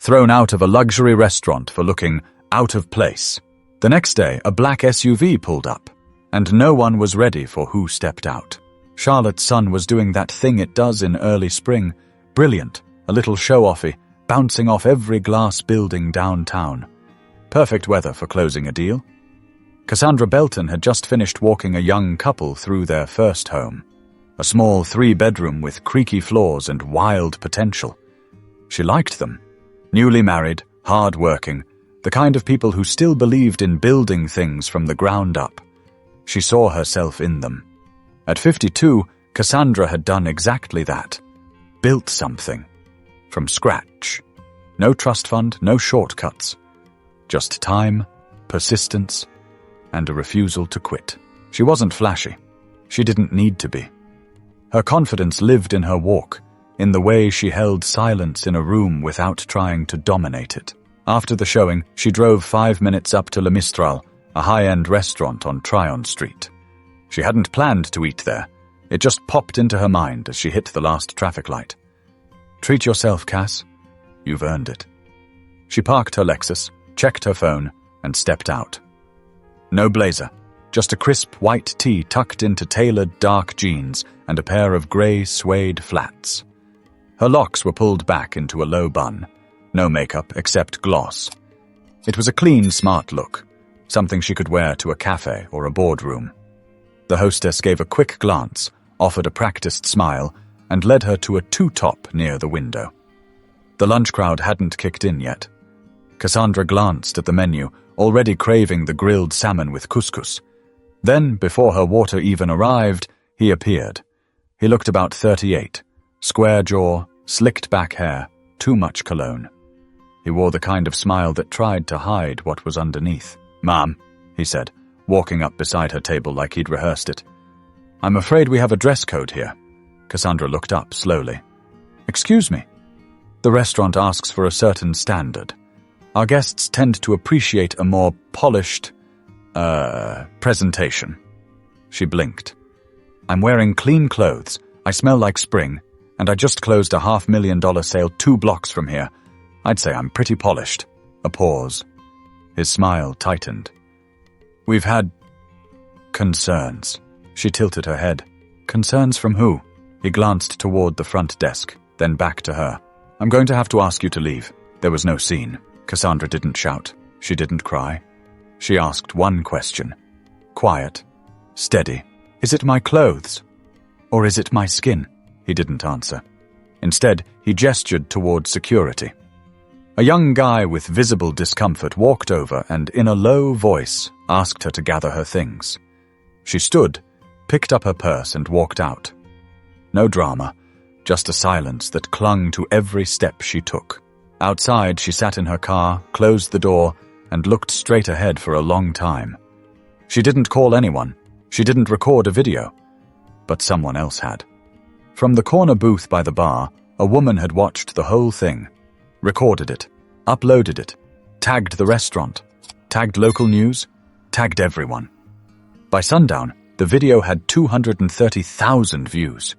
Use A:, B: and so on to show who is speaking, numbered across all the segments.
A: thrown out of a luxury restaurant for looking out of place. The next day, a black SUV pulled up, and no one was ready for who stepped out. Charlotte's sun was doing that thing it does in early spring, brilliant, a little show-offy, bouncing off every glass building downtown. Perfect weather for closing a deal. Cassandra Belton had just finished walking a young couple through their first home, a small 3-bedroom with creaky floors and wild potential. She liked them. Newly married, hard-working, the kind of people who still believed in building things from the ground up. She saw herself in them. At 52, Cassandra had done exactly that. Built something. From scratch. No trust fund, no shortcuts. Just time, persistence, and a refusal to quit. She wasn't flashy. She didn't need to be. Her confidence lived in her walk, in the way she held silence in a room without trying to dominate it. After the showing, she drove 5 minutes up to Le Mistral, a high-end restaurant on Tryon Street. She hadn't planned to eat there. It just popped into her mind as she hit the last traffic light. Treat yourself, Cass. You've earned it. She parked her Lexus, checked her phone, and stepped out. No blazer, just a crisp white tee tucked into tailored dark jeans and a pair of grey suede flats. Her locks were pulled back into a low bun. No makeup except gloss. It was a clean, smart look, something she could wear to a cafe or a boardroom. The hostess gave a quick glance, offered a practiced smile, and led her to a two-top near the window. The lunch crowd hadn't kicked in yet. Cassandra glanced at the menu, already craving the grilled salmon with couscous. Then, before her water even arrived, he appeared. He looked about 38, square jaw, slicked back hair, too much cologne. He wore the kind of smile that tried to hide what was underneath. "Ma'am," he said, walking up beside her table like he'd rehearsed it. "I'm afraid we have a dress code here." Cassandra looked up slowly. "Excuse me." "The restaurant asks for a certain standard. Our guests tend to appreciate a more polished, presentation." She blinked. "I'm wearing clean clothes, I smell like spring, and I just closed a $500,000 sale 2 blocks from here. I'd say I'm pretty polished." A pause. His smile tightened. "We've had concerns." She tilted her head. "Concerns from who?" He glanced toward the front desk, then back to her. "I'm going to have to ask you to leave." There was no scene. Cassandra didn't shout. She didn't cry. She asked one question. Quiet. Steady. "Is it my clothes? Or is it my skin?" He didn't answer. Instead, he gestured toward security. A young guy with visible discomfort walked over and, in a low voice, asked her to gather her things. She stood, picked up her purse, and walked out. No drama, just a silence that clung to every step she took. Outside, she sat in her car, closed the door, and looked straight ahead for a long time. She didn't call anyone. She didn't record a video. But someone else had. From the corner booth by the bar, a woman had watched the whole thing. Recorded it, uploaded it, tagged the restaurant, tagged local news, tagged everyone. By sundown, the video had 230,000 views.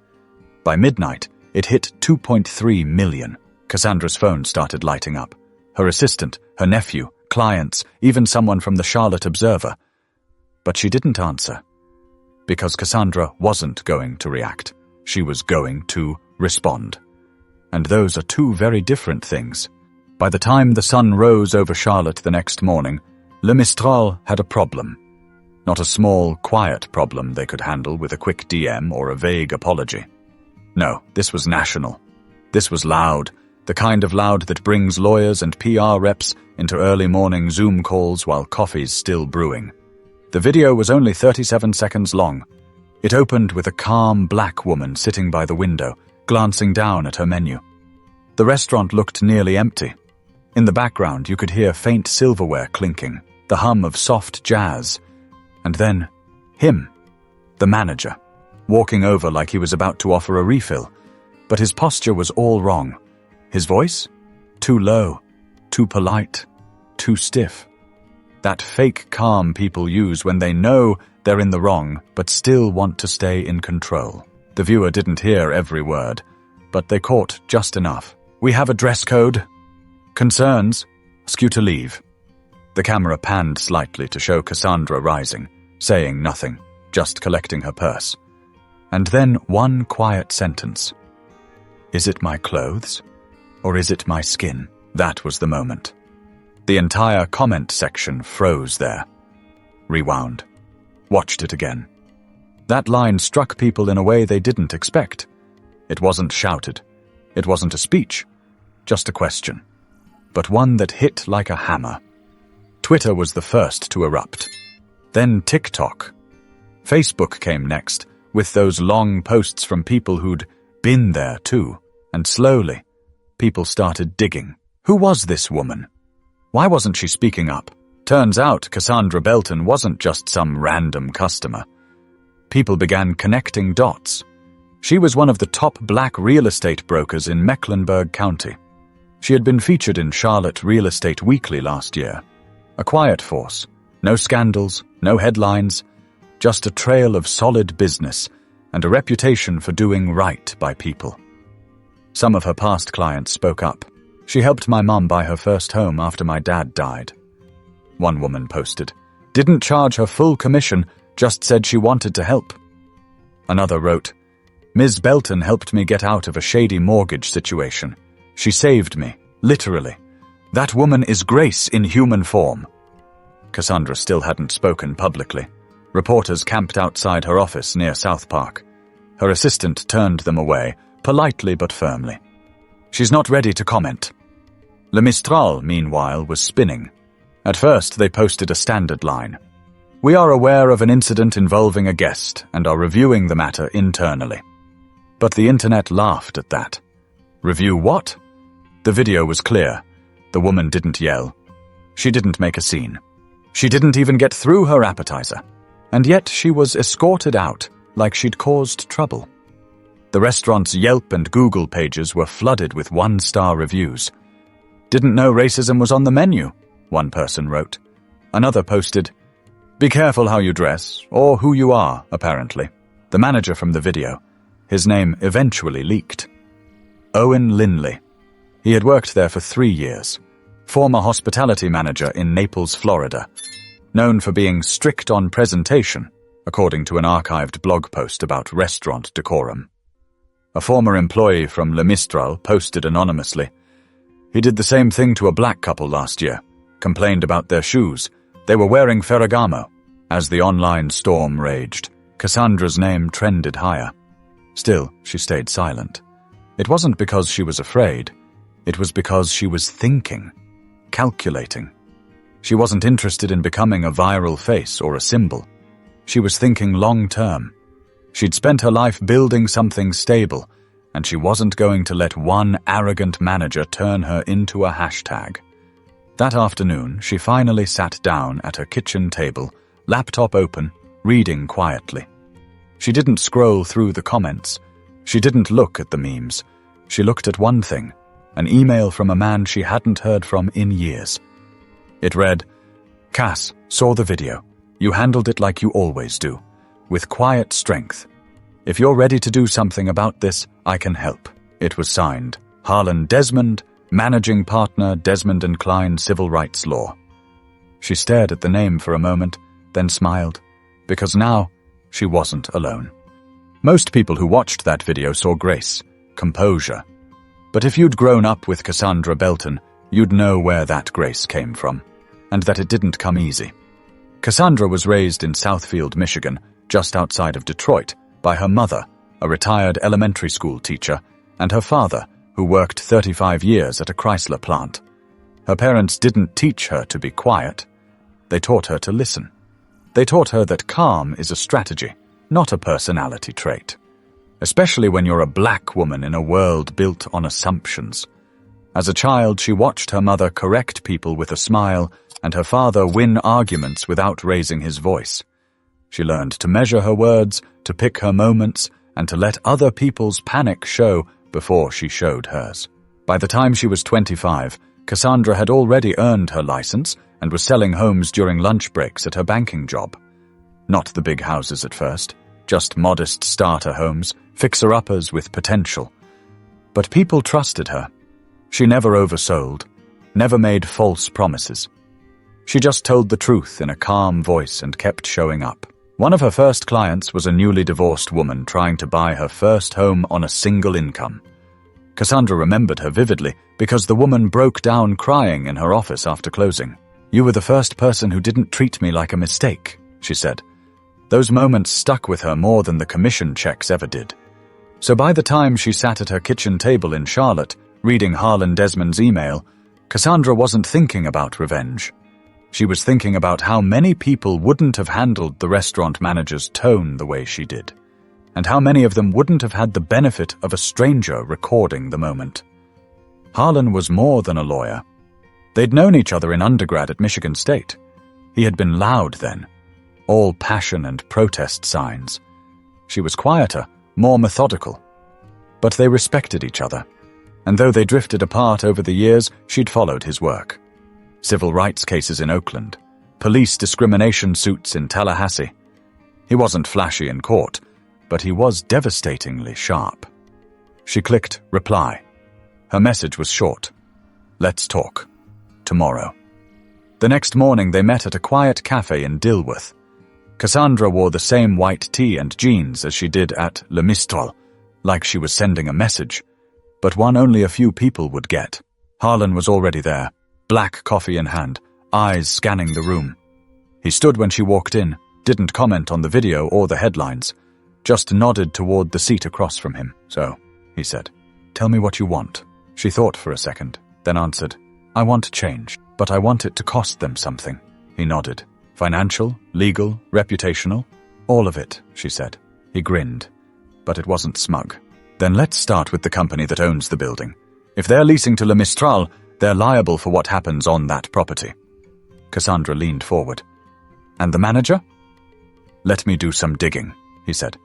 A: By midnight, it hit 2.3 million. Cassandra's phone started lighting up. Her assistant, her nephew, clients, even someone from the Charlotte Observer. But she didn't answer. Because Cassandra wasn't going to react. She was going to respond. And those are two very different things. By the time the sun rose over Charlotte the next morning, Le Mistral had a problem. Not a small, quiet problem they could handle with a quick DM or a vague apology. No, this was national. This was loud, the kind of loud that brings lawyers and PR reps into early morning Zoom calls while coffee's still brewing. The video was only 37 seconds long. It opened with a calm black woman sitting by the window, glancing down at her menu. The restaurant looked nearly empty. In the background, you could hear faint silverware clinking, the hum of soft jazz. And then, him, the manager, walking over like he was about to offer a refill. But his posture was all wrong. His voice? Too low, too polite, too stiff. That fake calm people use when they know they're in the wrong, but still want to stay in control. The viewer didn't hear every word, but they caught just enough. "We have a dress code." Concerns? Ask you to leave. The camera panned slightly to show Cassandra rising, saying nothing, just collecting her purse. And then one quiet sentence. Is it my clothes? Or is it my skin? That was the moment. The entire comment section froze there. Rewound. Watched it again. That line struck people in a way they didn't expect. It wasn't shouted. It wasn't a speech. Just a question. But one that hit like a hammer. Twitter was the first to erupt. Then TikTok. Facebook came next, with those long posts from people who'd been there too. And slowly, people started digging. Who was this woman? Why wasn't she speaking up? Turns out Cassandra Belton wasn't just some random customer. People began connecting dots. She was one of the top black real estate brokers in Mecklenburg County. She had been featured in Charlotte Real Estate Weekly last year. A quiet force. No scandals, no headlines, just a trail of solid business and a reputation for doing right by people. Some of her past clients spoke up. She helped my mum buy her first home after my dad died. One woman posted, didn't charge her full commission, just said she wanted to help. Another wrote, Ms. Belton helped me get out of a shady mortgage situation. She saved me, literally. That woman is Grace in human form. Cassandra still hadn't spoken publicly. Reporters camped outside her office near South Park. Her assistant turned them away, politely but firmly. She's not ready to comment. Le Mistral, meanwhile, was spinning. At first, they posted a standard line. We are aware of an incident involving a guest and are reviewing the matter internally. But the internet laughed at that. Review what? The video was clear. The woman didn't yell. She didn't make a scene. She didn't even get through her appetizer. And yet she was escorted out like she'd caused trouble. The restaurant's Yelp and Google pages were flooded with one-star reviews. Didn't know racism was on the menu, one person wrote. Another posted, be careful how you dress, or who you are, apparently. The manager from the video. His name eventually leaked. Owen Linley. He had worked there for 3 years. Former hospitality manager in Naples, Florida. Known for being strict on presentation, according to an archived blog post about restaurant decorum. A former employee from Le Mistral posted anonymously. He did the same thing to a black couple last year. Complained about their shoes. They were wearing Ferragamo. As the online storm raged, Cassandra's name trended higher. Still, she stayed silent. It wasn't because she was afraid. It was because she was thinking, calculating. She wasn't interested in becoming a viral face or a symbol. She was thinking long-term. She'd spent her life building something stable, and she wasn't going to let one arrogant manager turn her into a hashtag. That afternoon, she finally sat down at her kitchen table, laptop open, reading quietly. She didn't scroll through the comments. She didn't look at the memes. She looked at one thing, an email from a man she hadn't heard from in years. It read, Cass, saw the video. You handled it like you always do, with quiet strength. If you're ready to do something about this, I can help. It was signed, Harlan Desmond, Managing Partner, Desmond & Klein Civil Rights Law. She stared at the name for a moment, then smiled, because now she wasn't alone. Most people who watched that video saw grace, composure. But if you'd grown up with Cassandra Belton, you'd know where that grace came from, and that it didn't come easy. Cassandra was raised in Southfield, Michigan, just outside of Detroit, by her mother, a retired elementary school teacher, and her father, who worked 35 years at a Chrysler plant. Her parents didn't teach her to be quiet. They taught her to listen. They taught her that calm is a strategy, not a personality trait. Especially when you're a black woman in a world built on assumptions. As a child, she watched her mother correct people with a smile and her father win arguments without raising his voice. She learned to measure her words, to pick her moments, and to let other people's panic show before she showed hers. By the time she was 25, Cassandra had already earned her license and was selling homes during lunch breaks at her banking job. Not the big houses at first, just modest starter homes, fixer-uppers with potential. But people trusted her. She never oversold, never made false promises. She just told the truth in a calm voice and kept showing up. One of her first clients was a newly divorced woman trying to buy her first home on a single income. Cassandra remembered her vividly because the woman broke down crying in her office after closing. "You were the first person who didn't treat me like a mistake," she said. Those moments stuck with her more than the commission checks ever did. So by the time she sat at her kitchen table in Charlotte, reading Harlan Desmond's email, Cassandra wasn't thinking about revenge. She was thinking about how many people wouldn't have handled the restaurant manager's tone the way she did, and how many of them wouldn't have had the benefit of a stranger recording the moment. Harlan was more than a lawyer. They'd known each other in undergrad at Michigan State. He had been loud then, all passion and protest signs. She was quieter, more methodical. But they respected each other, and though they drifted apart over the years, she'd followed his work. Civil rights cases in Oakland, police discrimination suits in Tallahassee. He wasn't flashy in court, but he was devastatingly sharp. She clicked reply. Her message was short. "Let's talk. Tomorrow." The next morning they met at a quiet cafe in Dilworth. Cassandra wore the same white tee and jeans as she did at Le Mistral, like she was sending a message, but one only a few people would get. Harlan was already there, black coffee in hand, eyes scanning the room. He stood when she walked in, didn't comment on the video or the headlines, just nodded toward the seat across from him. "So," he said, "tell me what you want." She thought for a second, then answered, "I want change, but I want it to cost them something." He nodded. "Financial, legal, reputational?" "All of it," she said. He grinned, but it wasn't smug. "Then let's start with the company that owns the building. If they're leasing to Le Mistral, they're liable for what happens on that property." Cassandra leaned forward. "And the manager?" "Let me do some digging," he said.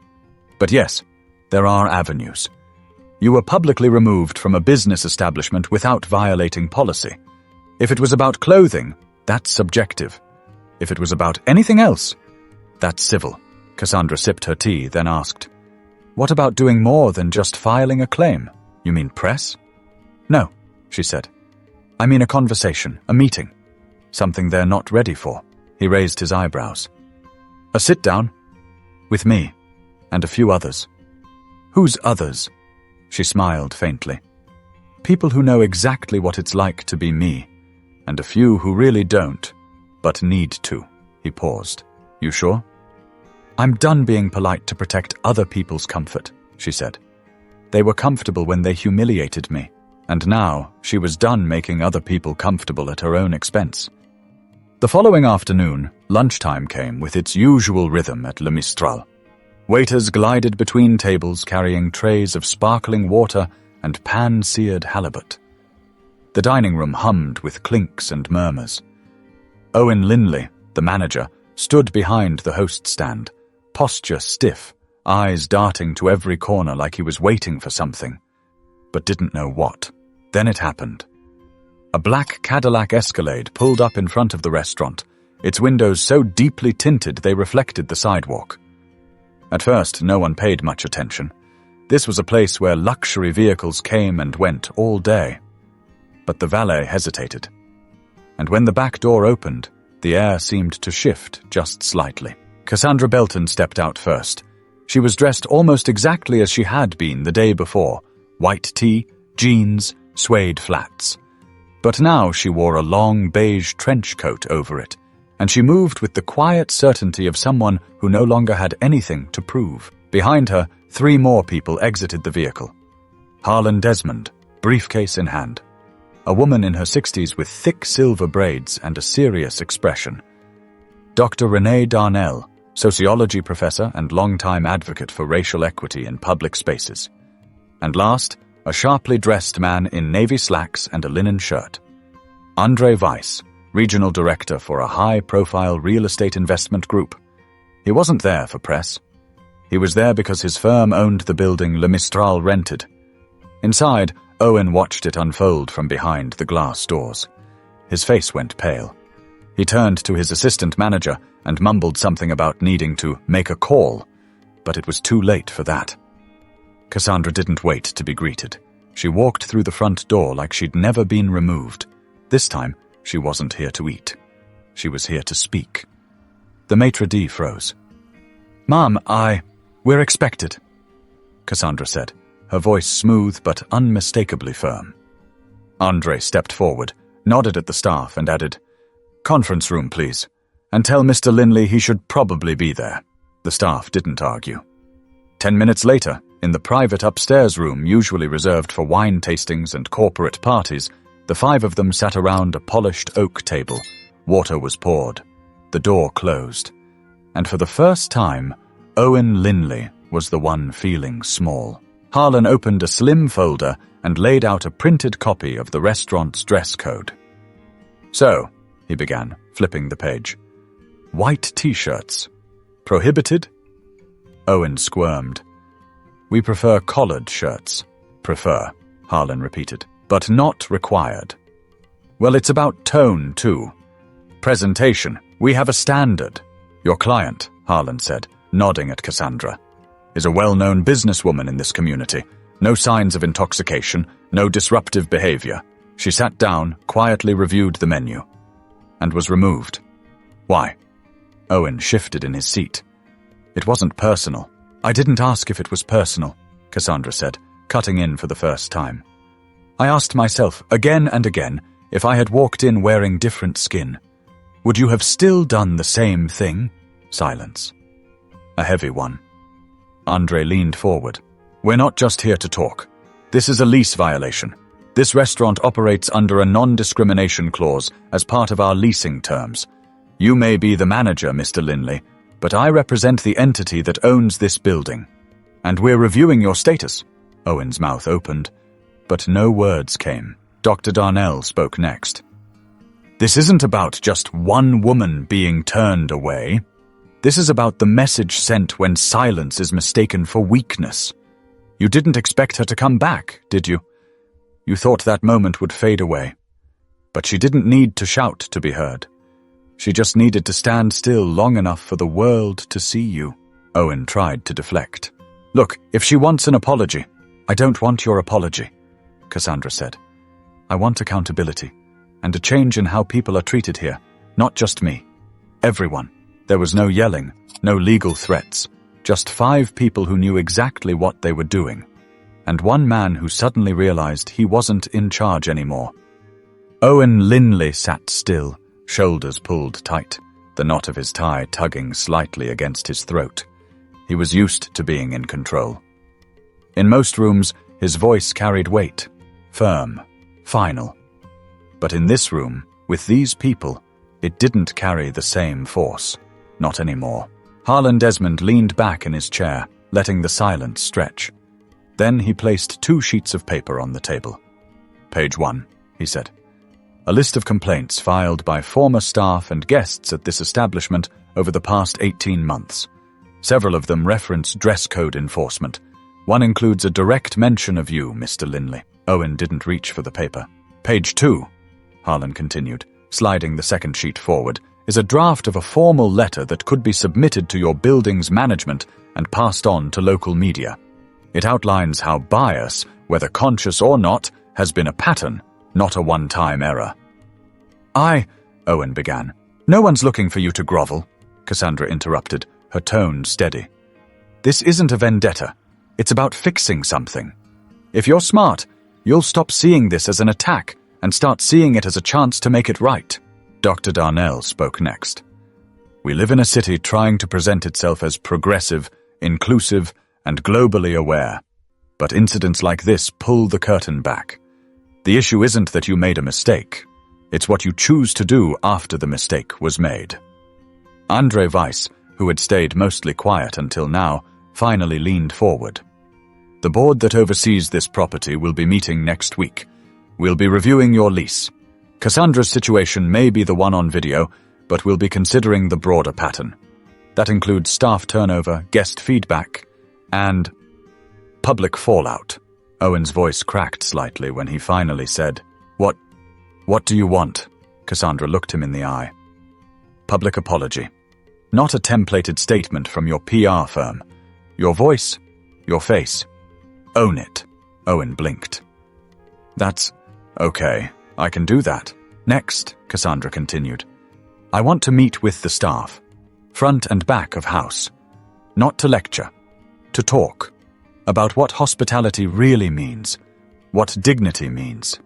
A: "But yes, there are avenues. You were publicly removed from a business establishment without violating policy. If it was about clothing, that's subjective. If it was about anything else, that's civil." Cassandra sipped her tea, then asked, "What about doing more than just filing a claim? You mean press?" "No," she said. "I mean a conversation, a meeting. Something they're not ready for." He raised his eyebrows. "A sit-down? With me, and a few others." "Who's others?" She smiled faintly. "People who know exactly what it's like to be me, and a few who really don't, but need to." He paused. "You sure?" "I'm done being polite to protect other people's comfort," she said. "They were comfortable when they humiliated me, and now she was done making other people comfortable at her own expense." The following afternoon, lunchtime came with its usual rhythm at Le Mistral. Waiters glided between tables carrying trays of sparkling water and pan-seared halibut. The dining room hummed with clinks and murmurs. Owen Linley, the manager, stood behind the host stand, posture stiff, eyes darting to every corner like he was waiting for something, but didn't know what. Then it happened. A black Cadillac Escalade pulled up in front of the restaurant, its windows so deeply tinted they reflected the sidewalk. At first, no one paid much attention. This was a place where luxury vehicles came and went all day. But the valet hesitated. And when the back door opened, the air seemed to shift just slightly. Cassandra Belton stepped out first. She was dressed almost exactly as she had been the day before, white tee, jeans, suede flats. But now she wore a long beige trench coat over it, and she moved with the quiet certainty of someone who no longer had anything to prove. Behind her, 3 more people exited the vehicle. Harlan Desmond, briefcase in hand. A woman in her 60s with thick silver braids and a serious expression. Dr. Renee Darnell, sociology professor and longtime advocate for racial equity in public spaces. And last, a sharply dressed man in navy slacks and a linen shirt. Andre Weiss, regional director for a high-profile real estate investment group. He wasn't there for press. He was there because his firm owned the building Le Mistral rented. Inside, Owen watched it unfold from behind the glass doors. His face went pale. He turned to his assistant manager and mumbled something about needing to make a call, but it was too late for that. Cassandra didn't wait to be greeted. She walked through the front door like she'd never been removed. This time, she wasn't here to eat. She was here to speak. The maitre d' froze. "Ma'am, we're expected," Cassandra said, her voice smooth but unmistakably firm. Andre stepped forward, nodded at the staff, and added, "Conference room, please, and tell Mr. Linley he should probably be there." The staff didn't argue. 10 minutes later, in the private upstairs room usually reserved for wine tastings and corporate parties, the 5 of them sat around a polished oak table. Water was poured. The door closed. And for the first time, Owen Linley was the one feeling small. Harlan opened a slim folder and laid out a printed copy of the restaurant's dress code. "So," he began, flipping the page. "White t-shirts. Prohibited?" Owen squirmed. "We prefer collared shirts." "Prefer," Harlan repeated, "but not required." "Well, it's about tone, too. Presentation. We have a standard." "Your client," Harlan said, nodding at Cassandra, "is a well-known businesswoman in this community. No signs of intoxication, no disruptive behavior." She sat down, quietly reviewed the menu, and was removed. "Why?" Owen shifted in his seat. "It wasn't personal." "I didn't ask if it was personal," Cassandra said, cutting in for the first time. "I asked myself again and again if I had walked in wearing different skin. Would you have still done the same thing?" Silence. A heavy one. Andre leaned forward. "We're not just here to talk. This is a lease violation. This restaurant operates under a non-discrimination clause as part of our leasing terms. You may be the manager, Mr. Linley, but I represent the entity that owns this building. And we're reviewing your status." Owen's mouth opened, but no words came. Dr. Darnell spoke next. "This isn't about just one woman being turned away. This is about the message sent when silence is mistaken for weakness. You didn't expect her to come back, did you? You thought that moment would fade away. But she didn't need to shout to be heard. She just needed to stand still long enough for the world to see you." Owen tried to deflect. "Look, if she wants an apology—" "I don't want your apology," Cassandra said. "I want accountability, and a change in how people are treated here. Not just me. Everyone." There was no yelling, no legal threats, just 5 people who knew exactly what they were doing, and one man who suddenly realized he wasn't in charge anymore. Owen Linley sat still, shoulders pulled tight, the knot of his tie tugging slightly against his throat. He was used to being in control. In most rooms, his voice carried weight, firm, final. But in this room, with these people, it didn't carry the same force. Not anymore. Harlan Desmond leaned back in his chair, letting the silence stretch. Then he placed 2 sheets of paper on the table. "Page 1, he said. "A list of complaints filed by former staff and guests at this establishment over the past 18 months. Several of them reference dress code enforcement. One includes a direct mention of you, Mr. Linley." Owen didn't reach for the paper. "Page 2, Harlan continued, sliding the second sheet forward, "is a draft of a formal letter that could be submitted to your building's management and passed on to local media. It outlines how bias, whether conscious or not, has been a pattern, not a one-time error." Owen began. "No one's looking for you to grovel," Cassandra interrupted, her tone steady. "This isn't a vendetta. It's about fixing something. If you're smart, you'll stop seeing this as an attack and start seeing it as a chance to make it right." Dr. Darnell spoke next. "We live in a city trying to present itself as progressive, inclusive, and globally aware. But incidents like this pull the curtain back. The issue isn't that you made a mistake. It's what you choose to do after the mistake was made." Andre Weiss, who had stayed mostly quiet until now, finally leaned forward. "The board that oversees this property will be meeting next week. We'll be reviewing your lease. Cassandra's situation may be the one on video, but we'll be considering the broader pattern. That includes staff turnover, guest feedback, and public fallout." Owen's voice cracked slightly when he finally said, What do you want?" Cassandra looked him in the eye. "Public apology. Not a templated statement from your PR firm. Your voice, your face. Own it." Owen blinked. "That's okay. I can do that. Next, Cassandra continued, I want to meet with the staff, front and back of house, not to lecture, to talk about what hospitality really means, what dignity means.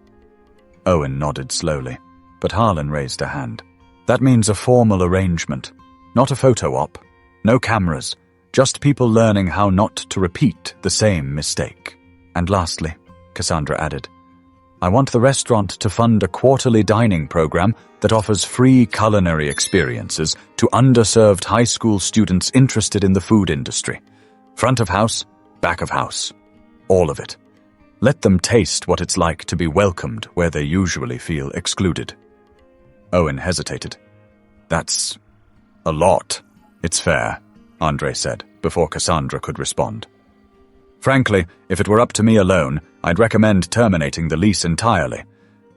A: Owen nodded slowly, but Harlan raised a hand. That means a formal arrangement, not a photo op, no cameras, just people learning how not to repeat the same mistake. And lastly, Cassandra added, I want the restaurant to fund a quarterly dining program that offers free culinary experiences to underserved high school students interested in the food industry. Front of house, back of house, all of it. Let them taste what it's like to be welcomed where they usually feel excluded. Owen hesitated. That's a lot. It's fair, Andre said, before Cassandra could respond. Frankly, if it were up to me alone, I'd recommend terminating the lease entirely.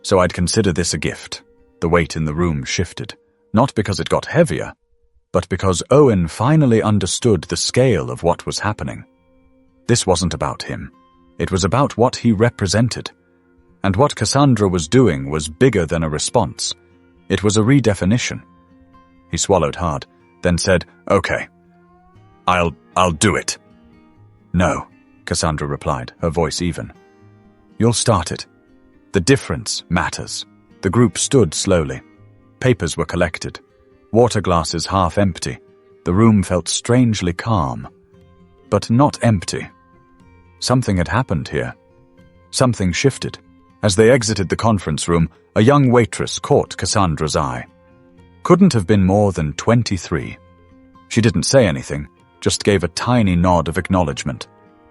A: So I'd consider this a gift. The weight in the room shifted, not because it got heavier, but because Owen finally understood the scale of what was happening. This wasn't about him. It was about what he represented. And what Cassandra was doing was bigger than a response. It was a redefinition. He swallowed hard, then said, Okay, I'll do it. No, Cassandra replied, her voice even. You'll start it. The difference matters. The group stood slowly. Papers were collected. Water glasses half empty. The room felt strangely calm. But not empty. Something had happened here. Something shifted. As they exited the conference room, a young waitress caught Cassandra's eye. Couldn't have been more than 23. She didn't say anything, just gave a tiny nod of acknowledgement.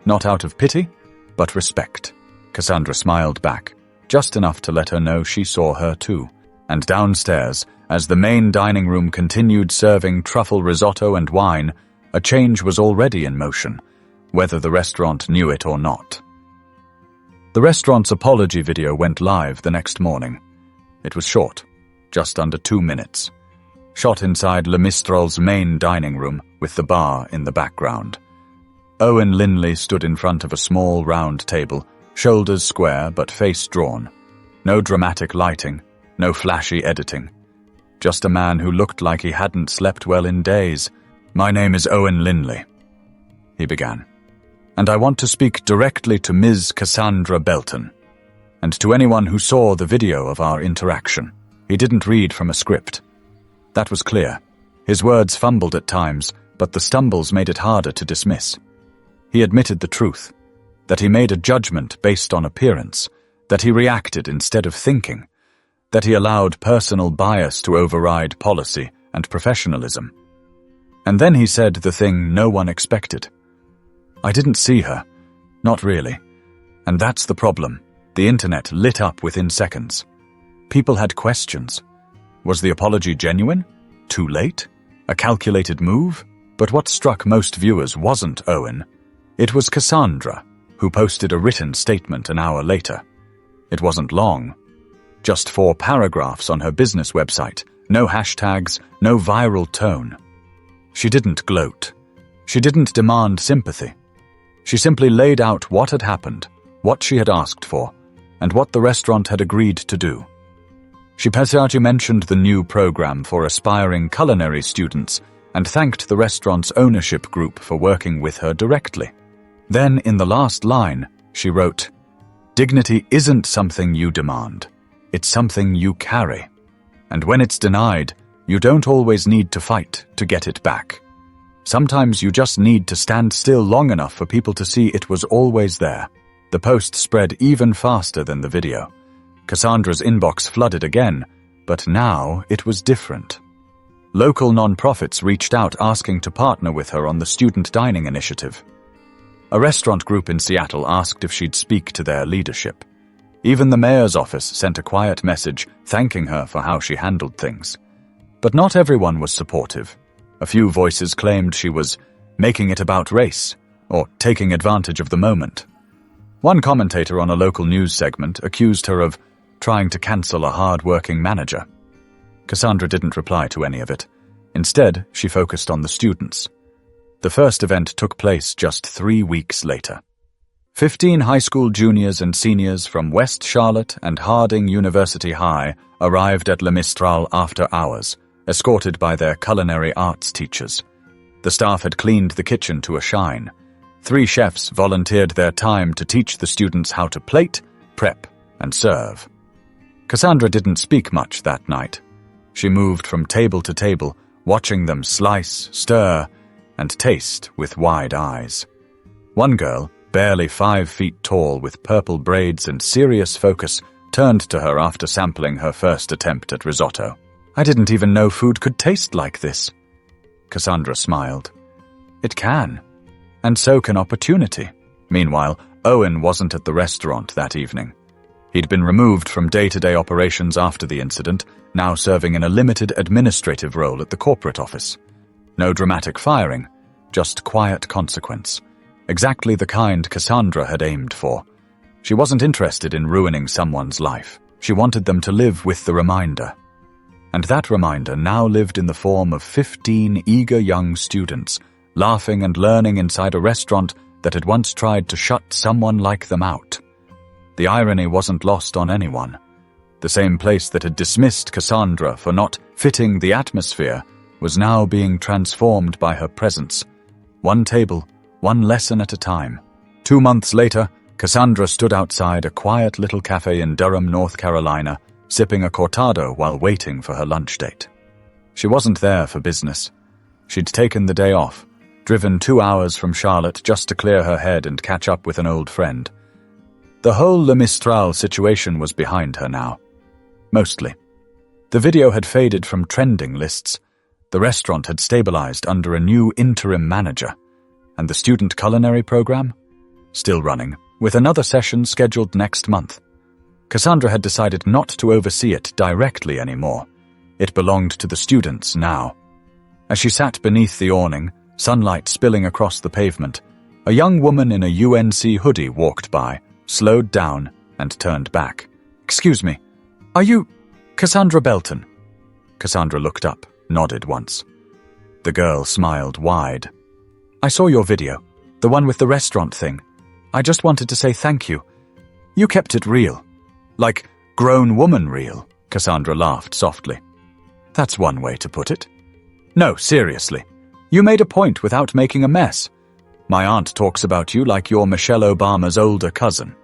A: Not out of pity, but respect. Cassandra smiled back, just enough to let her know she saw her too. And downstairs, as the main dining room continued serving truffle risotto and wine, a change was already in motion, whether the restaurant knew it or not. The restaurant's apology video went live the next morning. It was short, just under 2 minutes. Shot inside Le Mistral's main dining room with the bar in the background. Owen Linley stood in front of a small round table, shoulders square but face drawn. No dramatic lighting, no flashy editing. Just a man who looked like he hadn't slept well in days. My name is Owen Linley, he began. And I want to speak directly to Ms. Cassandra Belton, and to anyone who saw the video of our interaction. He didn't read from a script. That was clear. His words fumbled at times, but the stumbles made it harder to dismiss. He admitted the truth, that he made a judgment based on appearance, that he reacted instead of thinking, that he allowed personal bias to override policy and professionalism. And then he said the thing no one expected. I didn't see her. Not really. And that's the problem. The internet lit up within seconds. People had questions. Was the apology genuine? Too late? A calculated move? But what struck most viewers wasn't Owen. It was Cassandra, who posted a written statement an hour later. It wasn't long. Just 4 paragraphs on her business website. No hashtags, no viral tone. She didn't gloat. She didn't demand sympathy. She simply laid out what had happened, what she had asked for, and what the restaurant had agreed to do. She passagely mentioned the new program for aspiring culinary students and thanked the restaurant's ownership group for working with her directly. Then, in the last line, she wrote, Dignity isn't something you demand. It's something you carry. And when it's denied, you don't always need to fight to get it back. Sometimes you just need to stand still long enough for people to see it was always there. The post spread even faster than the video. Cassandra's inbox flooded again, but now it was different. Local non-profits reached out asking to partner with her on the student dining initiative. A restaurant group in Seattle asked if she'd speak to their leadership. Even the mayor's office sent a quiet message thanking her for how she handled things. But not everyone was supportive. A few voices claimed she was making it about race or taking advantage of the moment. One commentator on a local news segment accused her of trying to cancel a hard-working manager. Cassandra didn't reply to any of it. Instead, she focused on the students. The first event took place just 3 weeks later. 15 high school juniors and seniors from West Charlotte and Harding University High arrived at Le Mistral after hours, escorted by their culinary arts teachers. The staff had cleaned the kitchen to a shine. 3 chefs volunteered their time to teach the students how to plate, prep, and serve. Cassandra didn't speak much that night. She moved from table to table, watching them slice, stir, and taste with wide eyes. One girl, barely 5 feet tall with purple braids and serious focus, turned to her after sampling her first attempt at risotto. "I didn't even know food could taste like this." Cassandra smiled. "It can. And so can opportunity." Meanwhile, Owen wasn't at the restaurant that evening. He'd been removed from day-to-day operations after the incident, now serving in a limited administrative role at the corporate office. No dramatic firing, just quiet consequence. Exactly the kind Cassandra had aimed for. She wasn't interested in ruining someone's life. She wanted them to live with the reminder. And that reminder now lived in the form of 15 eager young students, laughing and learning inside a restaurant that had once tried to shut someone like them out. The irony wasn't lost on anyone. The same place that had dismissed Cassandra for not fitting the atmosphere was now being transformed by her presence. One table, one lesson at a time. 2 months later, Cassandra stood outside a quiet little cafe in Durham, North Carolina, sipping a cortado while waiting for her lunch date. She wasn't there for business. She'd taken the day off, driven 2 hours from Charlotte just to clear her head and catch up with an old friend. The whole Le Mistral situation was behind her now. Mostly. The video had faded from trending lists. The restaurant had stabilized under a new interim manager. And the student culinary program? Still running, with another session scheduled next month. Cassandra had decided not to oversee it directly anymore. It belonged to the students now. As she sat beneath the awning, sunlight spilling across the pavement, a young woman in a UNC hoodie walked by, slowed down, and turned back. "Excuse me, are you Cassandra Belton?" Cassandra looked up, nodded once. The girl smiled wide. "I saw your video, the one with the restaurant thing. I just wanted to say thank you. You kept it real. Like grown woman real," Cassandra laughed softly. "That's one way to put it. No, seriously. You made a point without making a mess. My aunt talks about you like you're Michelle Obama's older cousin."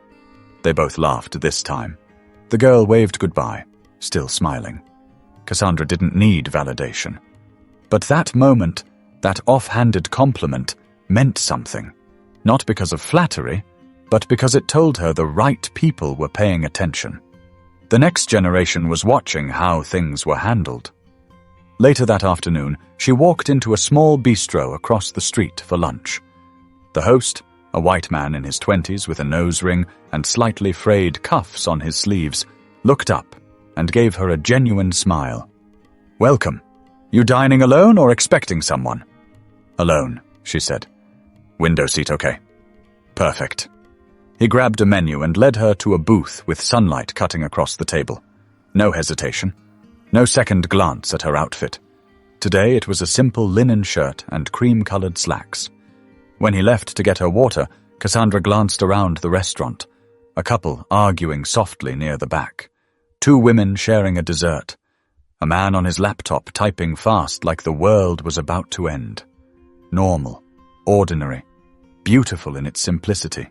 A: They both laughed this time. The girl waved goodbye, still smiling. Cassandra didn't need validation. But that moment, that offhanded compliment, meant something. Not because of flattery, but because it told her the right people were paying attention. The next generation was watching how things were handled. Later that afternoon, she walked into a small bistro across the street for lunch. The host, a white man in his 20s with a nose ring and slightly frayed cuffs on his sleeves, looked up and gave her a genuine smile. "Welcome. You dining alone or expecting someone?" "Alone," she said. "Window seat okay?" "Perfect." He grabbed a menu and led her to a booth with sunlight cutting across the table. No hesitation. No second glance at her outfit. Today it was a simple linen shirt and cream-colored slacks. When he left to get her water, Cassandra glanced around the restaurant. A couple arguing softly near the back. 2 women sharing a dessert. A man on his laptop typing fast like the world was about to end. Normal, ordinary, beautiful in its simplicity.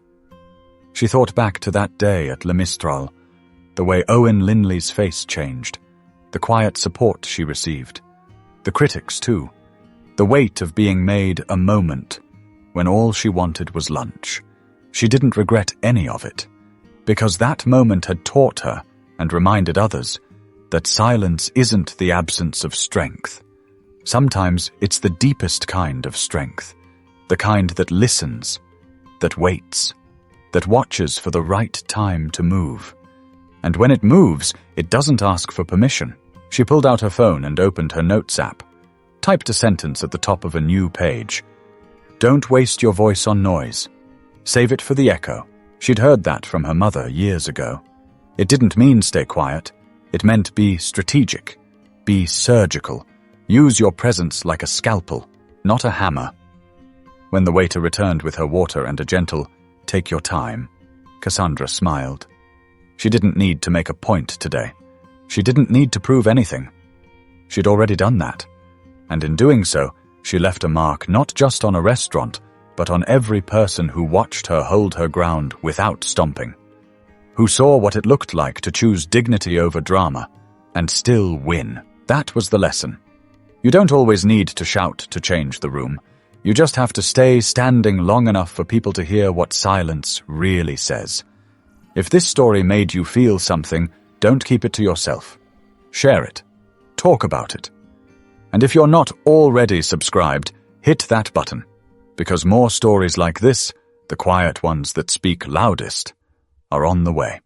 A: She thought back to that day at Le Mistral, the way Owen Linley's face changed, the quiet support she received, the critics too, the weight of being made a moment when all she wanted was lunch. She didn't regret any of it, because that moment had taught her and reminded others that silence isn't the absence of strength. Sometimes it's the deepest kind of strength, the kind that listens, that waits, that watches for the right time to move. And when it moves, it doesn't ask for permission. She pulled out her phone and opened her notes app, typed a sentence at the top of a new page. "Don't waste your voice on noise. Save it for the echo." She'd heard that from her mother years ago. It didn't mean stay quiet. It meant be strategic, be surgical. Use your presence like a scalpel, not a hammer. When the waiter returned with her water and a gentle, "Take your time," Cassandra smiled. She didn't need to make a point today. She didn't need to prove anything. She'd already done that. And in doing so, she left a mark not just on a restaurant, but on every person who watched her hold her ground without stomping, who saw what it looked like to choose dignity over drama and still win. That was the lesson. You don't always need to shout to change the room. You just have to stay standing long enough for people to hear what silence really says. If this story made you feel something, don't keep it to yourself. Share it. Talk about it. And if you're not already subscribed, hit that button, because more stories like this, the quiet ones that speak loudest, are on the way.